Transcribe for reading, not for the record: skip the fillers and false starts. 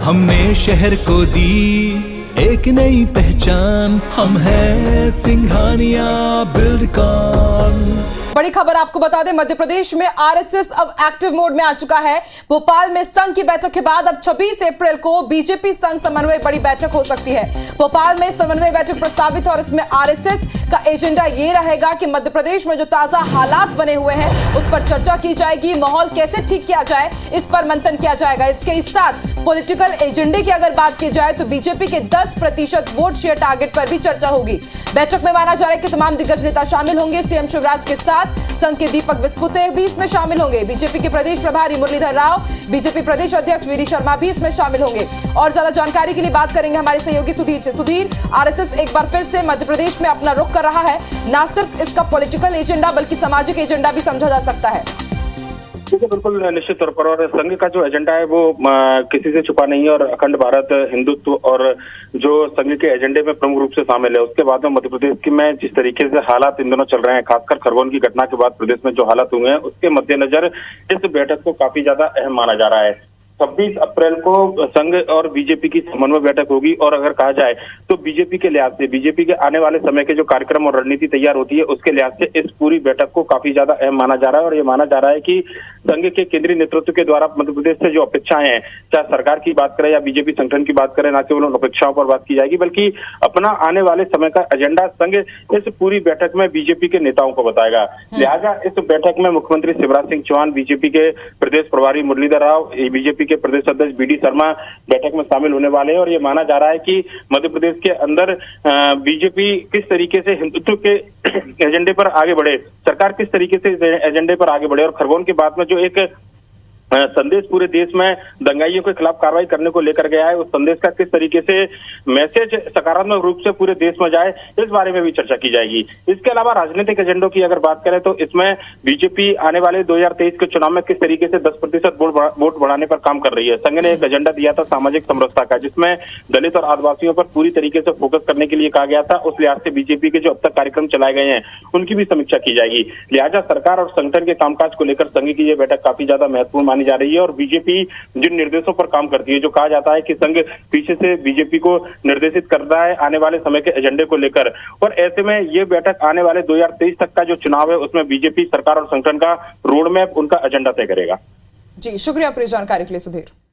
हमने शहर को दी एक नई पहचान, हम हैं सिंघानिया बिल्डकॉन। बड़ी खबर आपको बता दें, मध्य प्रदेश में आरएसएस अब एक्टिव मोड में आ चुका है। भोपाल में संघ की बैठक के बाद अब 26 अप्रैल को बीजेपी संघ समन्वय बड़ी बैठक हो सकती है। भोपाल में समन्वय बैठक प्रस्तावित है और इसमें आरएसएस का एजेंडा ये रहेगा कि मध्य प्रदेश में जो ताजा हालात बने हुए हैं उस पर चर्चा की जाएगी, माहौल कैसे ठीक किया जाए इस पर मंथन किया जाएगा। इसके साथ पॉलिटिकल एजेंडे की अगर बात की जाए तो बीजेपी के 10% वोट शेयर टारगेट पर भी चर्चा होगी। बैठक में माना जा रहा है कि तमाम दिग्गज नेता शामिल होंगे। सीएम शिवराज के साथ संघ के दीपक विस्पुते भी इसमें शामिल होंगे। बीजेपी के प्रदेश प्रभारी मुरलीधर राव, बीजेपी प्रदेश अध्यक्ष वीरी शर्मा भी इसमें शामिल होंगे। और ज्यादा जानकारी के लिए बात करेंगे हमारे सहयोगी सुधीर से। सुधीर, आरएसएस एक बार फिर से मध्य प्रदेश में अपना रुख कर रहा है, ना सिर्फ इसका पॉलिटिकल एजेंडा बल्कि सामाजिक एजेंडा भी समझा जा सकता है। देखिए, बिल्कुल निश्चित तौर पर, और संघ का जो एजेंडा है वो किसी से छुपा नहीं है और अखंड भारत, हिंदुत्व और जो संघ के एजेंडे में प्रमुख रूप से शामिल है। उसके बाद में मध्य प्रदेश में जिस तरीके से हालात इन दिनों चल रहे हैं, खासकर खरगोन की घटना के बाद प्रदेश में जो हालात हुए हैं, उसके मद्देनजर इस बैठक को काफी ज्यादा अहम माना जा रहा है। 26 अप्रैल को संघ और बीजेपी की समन्वय बैठक होगी और अगर कहा जाए तो बीजेपी के लिहाज से, बीजेपी के आने वाले समय के जो कार्यक्रम और रणनीति तैयार होती है उसके लिहाज से इस पूरी बैठक को काफी ज्यादा अहम माना जा रहा है। और ये माना जा रहा है कि संघ के केंद्रीय नेतृत्व के द्वारा मध्य प्रदेश से जो अपेक्षाएं हैं, चाहे सरकार की बात करें या बीजेपी संगठन की बात करें, न केवल उन अपेक्षाओं पर बात की जाएगी बल्कि अपना आने वाले समय का एजेंडा संघ इस पूरी बैठक में बीजेपी के नेताओं को बताएगा। लिहाजा इस बैठक में मुख्यमंत्री शिवराज सिंह चौहान, बीजेपी के प्रदेश प्रभारी मुरलीधर राव, बीजेपी के प्रदेश अध्यक्ष वीडी शर्मा बैठक में शामिल होने वाले हैं। और ये माना जा रहा है कि मध्य प्रदेश के अंदर बीजेपी किस तरीके से हिंदुत्व के एजेंडे पर आगे बढ़े, सरकार किस तरीके से एजेंडे पर आगे बढ़े और खरगोन के बाद में जो एक संदेश पूरे देश में दंगाइयों के खिलाफ कार्रवाई करने को लेकर गया है, उस संदेश का किस तरीके से मैसेज सकारात्मक रूप से पूरे देश में जाए, इस बारे में भी चर्चा की जाएगी। इसके अलावा राजनीतिक एजेंडों की अगर बात करें तो इसमें बीजेपी आने वाले 2023 के चुनाव में किस तरीके से 10% वोट बढ़ाने पर काम कर रही है। संघ ने एक एजेंडा दिया था सामाजिक समरसता का, जिसमें दलित और आदिवासियों पर पूरी तरीके से फोकस करने के लिए कहा गया था। उस लिहाज से बीजेपी के जो अब तक कार्यक्रम चलाए गए हैं उनकी भी समीक्षा की जाएगी। लिहाजा सरकार और संगठन के कामकाज को लेकर संघ की यह बैठक काफी ज्यादा महत्वपूर्ण जा रही है। और बीजेपी जिन निर्देशों पर काम करती है, जो कहा जाता है कि संघ पीछे से बीजेपी को निर्देशित करता है आने वाले समय के एजेंडे को लेकर, और ऐसे में ये बैठक आने वाले 2023 तक का जो चुनाव है उसमें बीजेपी सरकार और संगठन का रोड मैप, उनका एजेंडा तय करेगा। जी, शुक्रिया पूरी जानकारी के लिए सुधीर।